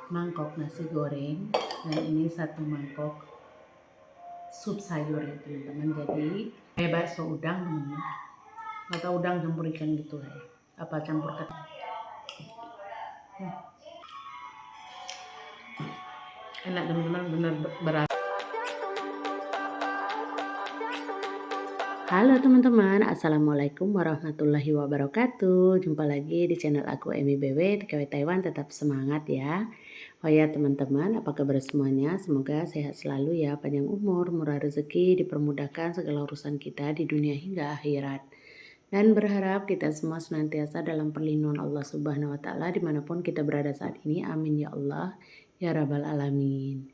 mangkok nasi goreng, dan ini 1 mangkok sup sayur ya teman-teman. Jadi kayak bakso udang teman-teman, atau udang campur ikan gitu ya, apa campur kacang. Enak teman-teman, bener berasa. Halo teman-teman, assalamualaikum warahmatullahi wabarakatuh. Jumpa lagi di channel aku Emi BW TKW Taiwan. Tetap semangat ya. Oh ya teman-teman, apa kabar semuanya? Semoga sehat selalu ya, panjang umur, murah rezeki, dipermudahkan segala urusan kita di dunia hingga akhirat. Dan berharap kita semua senantiasa dalam perlindungan Allah Subhanahu wa Ta'ala dimanapun kita berada saat ini. Amin ya Allah ya Rabbal Alamin.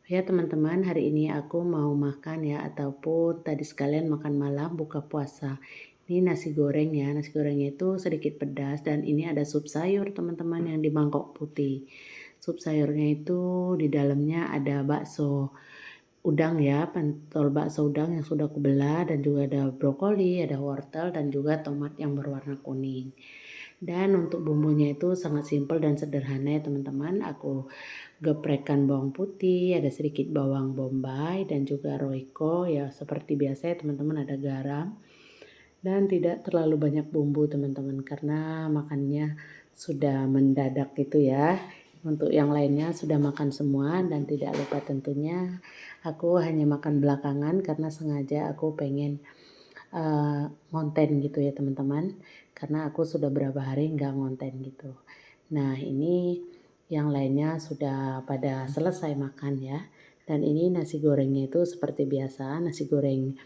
Ya teman-teman, hari ini aku mau makan ya, ataupun tadi sekalian makan malam buka puasa. Ini nasi goreng ya, nasi gorengnya itu sedikit pedas, dan ini ada sup sayur teman-teman yang di mangkok putih. Sup sayurnya itu di dalamnya ada bakso udang ya, pentol bakso udang yang sudah kubelah, dan juga ada brokoli, ada wortel, dan juga tomat yang berwarna kuning. Dan untuk bumbunya itu sangat simpel dan sederhana ya teman-teman. Aku geprekkan bawang putih, ada sedikit bawang bombay, dan juga roiko ya, seperti biasa ya teman-teman, ada garam. Dan tidak terlalu banyak bumbu teman-teman, karena makannya sudah mendadak gitu ya. Untuk yang lainnya sudah makan semua, dan tidak lupa tentunya aku hanya makan belakangan karena sengaja aku pengen ngonten gitu ya teman-teman, karena aku sudah berapa hari nggak ngonten gitu. Nah ini yang lainnya sudah pada selesai makan ya, dan ini nasi gorengnya itu seperti biasa, nasi goreng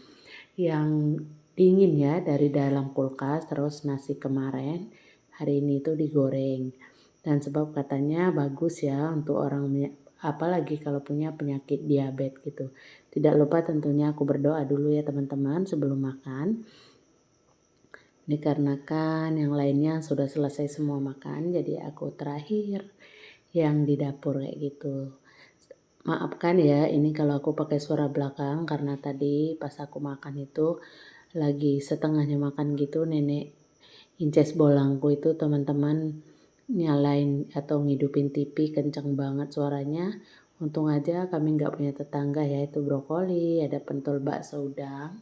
yang dingin ya dari dalam kulkas. Terus nasi kemarin hari ini itu digoreng, dan sebab katanya bagus ya untuk orang, apalagi kalau punya penyakit diabetes gitu. Tidak lupa tentunya aku berdoa dulu ya teman-teman sebelum makan. Dikarenakan yang lainnya sudah selesai semua makan, jadi aku terakhir yang di dapur kayak gitu. Maafkan ya ini kalau aku pakai suara belakang, karena tadi pas aku makan itu lagi setengahnya makan gitu, nenek Inces bolangku itu teman-teman nyalain atau ngidupin TV kencang banget suaranya. Untung aja kami nggak punya tetangga ya, itu brokoli, ada pentol bakso udang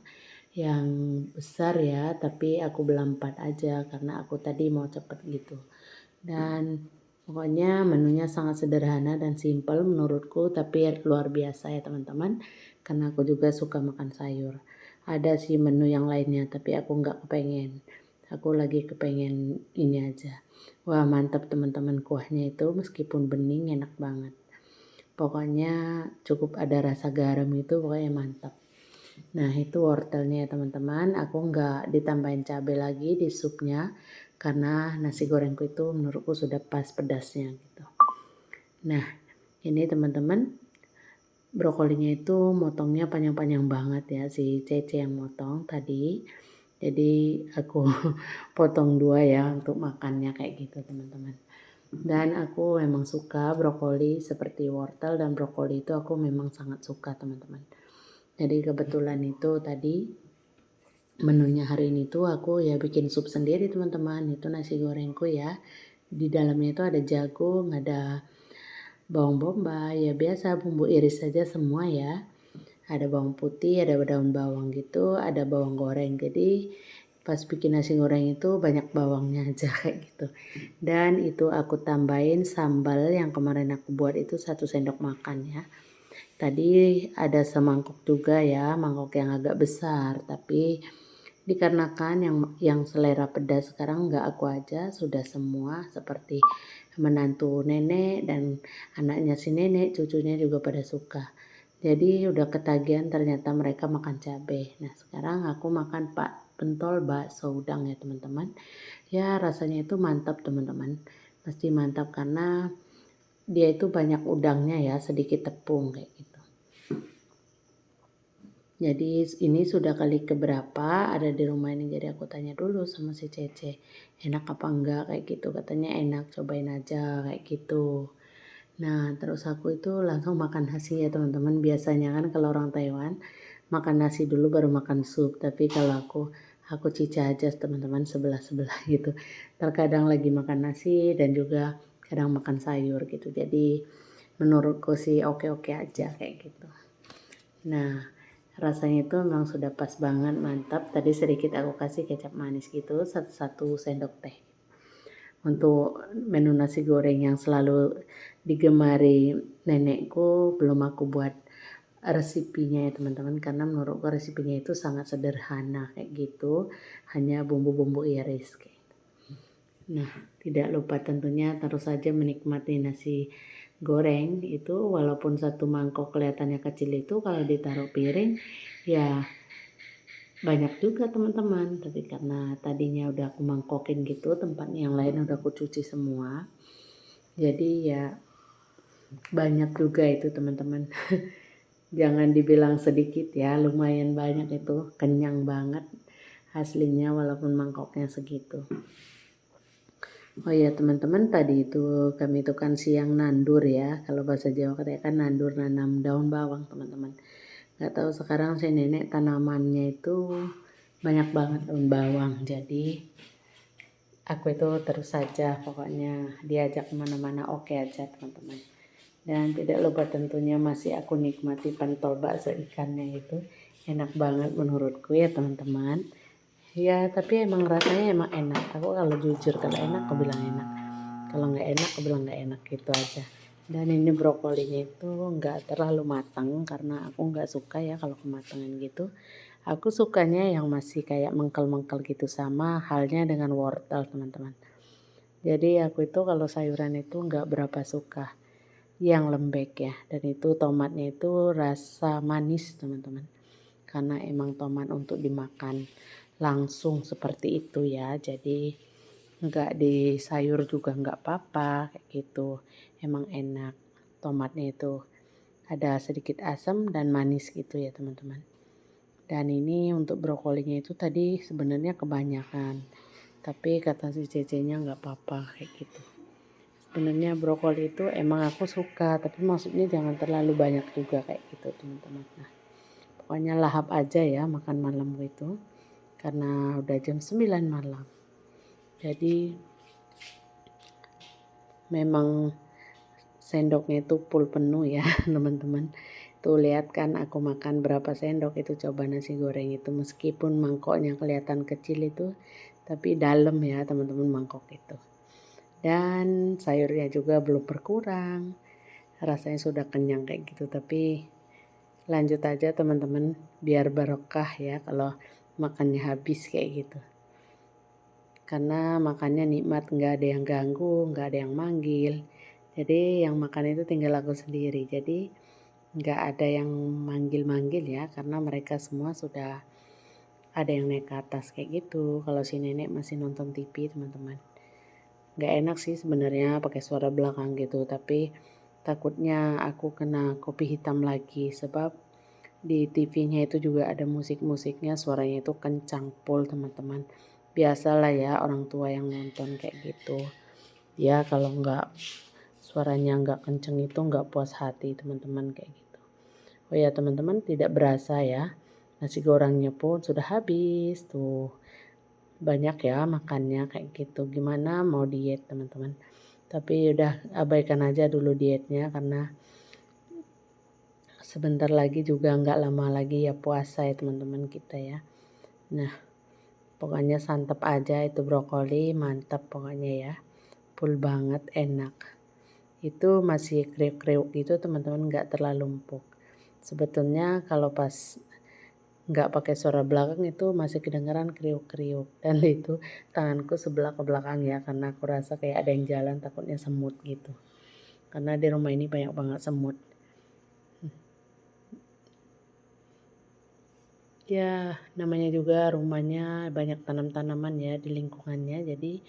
yang besar ya, tapi aku belah 4 aja karena aku tadi mau cepet gitu. Dan pokoknya menunya sangat sederhana dan simpel menurutku, tapi luar biasa ya teman-teman, karena aku juga suka makan sayur. Ada sih menu yang lainnya, tapi aku nggak kepengen. Aku lagi kepengen ini aja. Wah mantap teman-teman, kuahnya itu meskipun bening enak banget. Pokoknya cukup ada rasa garam itu, pokoknya mantap. Nah itu wortelnya ya teman-teman, aku nggak ditambahin cabai lagi di supnya, karena nasi gorengku itu menurutku sudah pas pedasnya gitu. Nah ini teman-teman, brokolinya itu motongnya panjang-panjang banget ya, si Cece yang motong tadi. Jadi aku potong 2 ya untuk makannya kayak gitu teman-teman. Dan aku memang suka brokoli seperti wortel, dan brokoli itu aku memang sangat suka teman-teman. Jadi kebetulan itu tadi menunya hari ini tuh aku ya bikin sup sendiri teman-teman. Itu nasi gorengku ya. Di dalamnya itu ada jagung, ada bawang bombay, ya biasa bumbu iris saja semua ya. Ada bawang putih, ada daun bawang gitu, ada bawang goreng. Jadi pas bikin nasi goreng itu banyak bawangnya aja kayak gitu. Dan itu aku tambahin sambal yang kemarin aku buat itu 1 sendok makan ya. Tadi ada semangkuk juga ya, mangkok yang agak besar, tapi dikarenakan yang selera pedas sekarang nggak aku aja, sudah semua seperti menantu nenek dan anaknya si nenek, cucunya juga pada suka. Jadi udah ketagihan ternyata mereka makan cabai. Nah sekarang aku makan pentol bakso udang ya teman-teman. Ya rasanya itu mantap teman-teman. Pasti mantap karena dia itu banyak udangnya ya, sedikit tepung kayak gitu. Jadi ini sudah kali keberapa ada di rumah ini, jadi aku tanya dulu sama si Cece, enak apa enggak kayak gitu. Katanya enak, cobain aja kayak gitu. Nah terus aku itu langsung makan nasi ya teman-teman. Biasanya kan kalau orang Taiwan makan nasi dulu baru makan sup, tapi kalau aku cica aja teman-teman, sebelah-sebelah gitu. Terkadang lagi makan nasi dan juga kadang makan sayur gitu. Jadi menurutku sih oke-oke aja kayak gitu. Nah, rasanya itu memang sudah pas banget, mantap. Tadi sedikit aku kasih kecap manis gitu, satu sendok teh. Untuk menu nasi goreng yang selalu digemari nenekku, belum aku buat resipinya ya teman-teman, karena menurutku resipinya itu sangat sederhana kayak gitu, hanya bumbu-bumbu iris kayak gitu. Nah, tidak lupa tentunya terus saja menikmati nasi goreng itu, walaupun satu mangkok kelihatannya kecil itu kalau ditaruh piring ya banyak juga teman-teman. Tapi karena tadinya udah aku mangkokin gitu, tempatnya yang lain udah aku cuci semua, jadi ya banyak juga itu teman-teman. Jangan dibilang sedikit ya, lumayan banyak itu, kenyang banget aslinya walaupun mangkoknya segitu. Oh iya teman-teman, tadi itu kami itu kan siang nandur ya, kalau bahasa Jawa katanya kan nandur, nanam daun bawang teman-teman. Gak tahu sekarang si nenek tanamannya itu banyak banget daun bawang, jadi aku itu terus saja pokoknya diajak kemana-mana oke aja teman-teman. Dan tidak lupa tentunya masih aku nikmati pentol bakso ikannya itu, enak banget menurutku ya teman-teman. Ya tapi emang rasanya emang enak. Aku kalau jujur kalau enak aku bilang enak. Kalau nggak enak aku bilang nggak enak gitu aja. Dan ini brokolinya itu nggak terlalu matang karena aku nggak suka ya kalau kematangan gitu. Aku sukanya yang masih kayak mengkel-mengkel gitu, sama halnya dengan wortel teman-teman. Jadi aku itu kalau sayuran itu nggak berapa suka yang lembek ya. Dan itu tomatnya itu rasa manis teman-teman. Karena emang tomat untuk dimakan langsung seperti itu ya, jadi nggak di sayur juga nggak apa-apa kayak gitu, emang enak. Tomatnya itu ada sedikit asam dan manis gitu ya teman-teman. Dan ini untuk brokolinya itu tadi sebenarnya kebanyakan, tapi kata si cecenya nggak apa-apa kayak gitu. Sebenarnya brokoli itu emang aku suka, tapi maksudnya jangan terlalu banyak juga kayak gitu teman-teman. Nah, pokoknya lahap aja ya makan malam itu, karena udah jam 9 malam. Jadi memang sendoknya itu full penuh ya teman-teman. Tuh lihat kan aku makan berapa sendok itu, coba nasi goreng itu, meskipun mangkoknya kelihatan kecil itu, tapi dalam ya teman-teman mangkok itu. Dan sayurnya juga belum berkurang, rasanya sudah kenyang kayak gitu. Tapi lanjut aja teman-teman, biar barokah ya kalau makannya habis kayak gitu. Karena makannya nikmat, nggak ada yang ganggu, nggak ada yang manggil. Jadi yang makan itu tinggal aku sendiri. Jadi nggak ada yang manggil-manggil ya, karena mereka semua sudah ada yang naik ke atas kayak gitu. Kalau si nenek masih nonton TV teman-teman. Nggak enak sih sebenarnya pakai suara belakang gitu, tapi takutnya aku kena kopi hitam lagi, sebab di TV-nya itu juga ada musik-musiknya, suaranya itu kencang pol teman-teman. Biasalah ya orang tua yang nonton kayak gitu. Ya kalau suaranya nggak kenceng itu nggak puas hati teman-teman kayak gitu. Oh ya teman-teman, tidak berasa ya, nasi gorengnya pun sudah habis tuh. Banyak ya makannya kayak gitu. Gimana mau diet teman-teman. Tapi udah abaikan aja dulu dietnya, karena sebentar lagi juga nggak lama lagi ya puasa ya teman-teman kita ya. Nah pokoknya santap aja itu brokoli, mantap pokoknya ya. Full banget, enak. Itu masih kriuk-kriuk gitu teman-teman, nggak terlalu empuk. Sebetulnya kalau pas nggak pakai suara belakang itu masih kedengeran kriuk-kriuk. Dan itu tanganku sebelah ke belakang ya, karena aku rasa kayak ada yang jalan, takutnya semut gitu. Karena di rumah ini banyak banget semut. Ya namanya juga rumahnya banyak tanam-tanaman ya di lingkungannya, jadi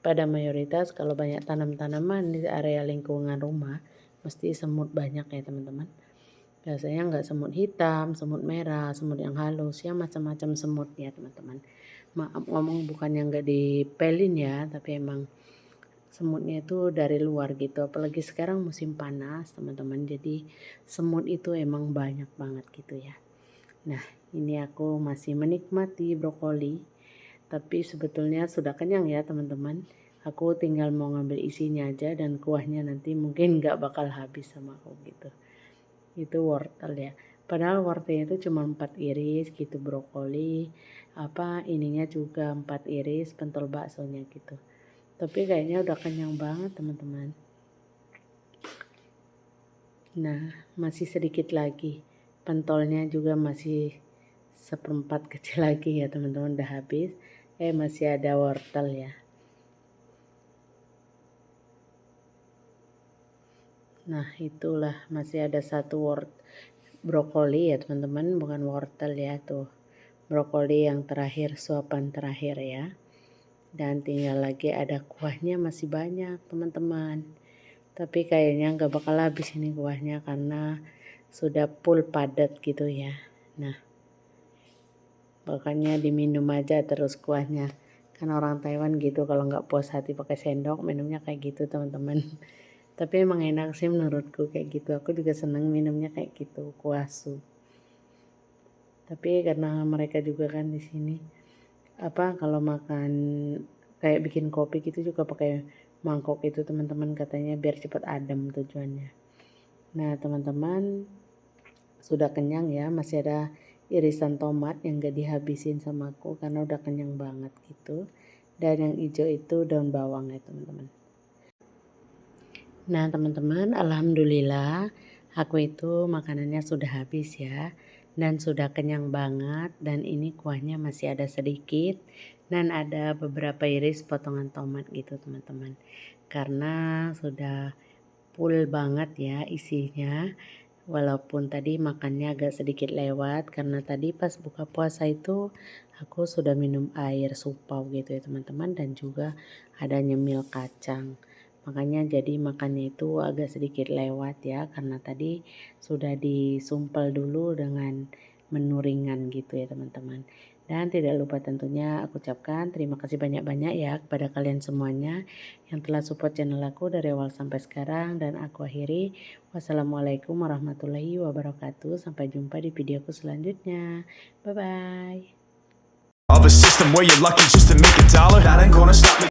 pada mayoritas kalau banyak tanam-tanaman di area lingkungan rumah mesti semut banyak ya teman-teman. Biasanya nggak semut hitam, semut merah, semut yang halus, ya macam-macam semut ya teman-teman. Maaf ngomong bukannya nggak dipelin ya, tapi emang semutnya itu dari luar gitu. Apalagi sekarang musim panas teman-teman, jadi semut itu emang banyak banget gitu ya. Nah ini aku masih menikmati brokoli, tapi sebetulnya sudah kenyang ya teman-teman. Aku tinggal mau ngambil isinya aja dan kuahnya nanti mungkin nggak bakal habis sama aku gitu. Itu wortel ya. Padahal wortelnya itu cuma 4 iris gitu, brokoli, ininya juga 4 iris, pentol baksonya gitu. Tapi kayaknya udah kenyang banget teman-teman. Nah, masih sedikit lagi. Pentolnya juga masih seperempat kecil lagi ya teman-teman, udah habis. Masih ada wortel ya. Nah, itulah masih ada satu brokoli ya teman-teman, bukan wortel ya tuh. Brokoli yang terakhir, suapan terakhir ya. Dan tinggal lagi ada kuahnya masih banyak teman-teman. Tapi kayaknya nggak bakal habis ini kuahnya karena sudah full padat gitu ya. Nah, makanya diminum aja terus kuahnya. Kan orang Taiwan gitu, kalau nggak puas hati pakai sendok minumnya kayak gitu teman-teman. Tapi emang enak sih menurutku kayak gitu. Aku juga seneng minumnya kayak gitu, kuah sup. Tapi karena mereka juga kan di sini kalau makan kayak bikin kopi gitu juga pakai mangkok itu teman-teman, katanya biar cepat adem tujuannya. Nah teman-teman, sudah kenyang ya, masih ada irisan tomat yang gak dihabisin sama aku karena udah kenyang banget gitu. Dan yang hijau itu daun bawang ya teman-teman. Nah teman-teman, alhamdulillah aku itu makanannya sudah habis ya. Dan sudah kenyang banget, dan ini kuahnya masih ada sedikit. Dan ada beberapa iris potongan tomat gitu teman-teman. Karena sudah full banget ya isinya. Walaupun tadi makannya agak sedikit lewat karena tadi pas buka puasa itu aku sudah minum air supau gitu ya teman-teman, dan juga ada nyemil kacang. Makanya jadi makannya itu agak sedikit lewat ya karena tadi sudah disumpel dulu dengan menu ringan gitu ya teman-teman. Dan tidak lupa tentunya aku ucapkan terima kasih banyak-banyak ya kepada kalian semuanya yang telah support channel aku dari awal sampai sekarang, dan aku akhiri. Wassalamualaikum warahmatullahi wabarakatuh. Sampai jumpa di videoku selanjutnya. Bye bye. Of a system where you're lucky just to make $1, that ain't gonna stop me.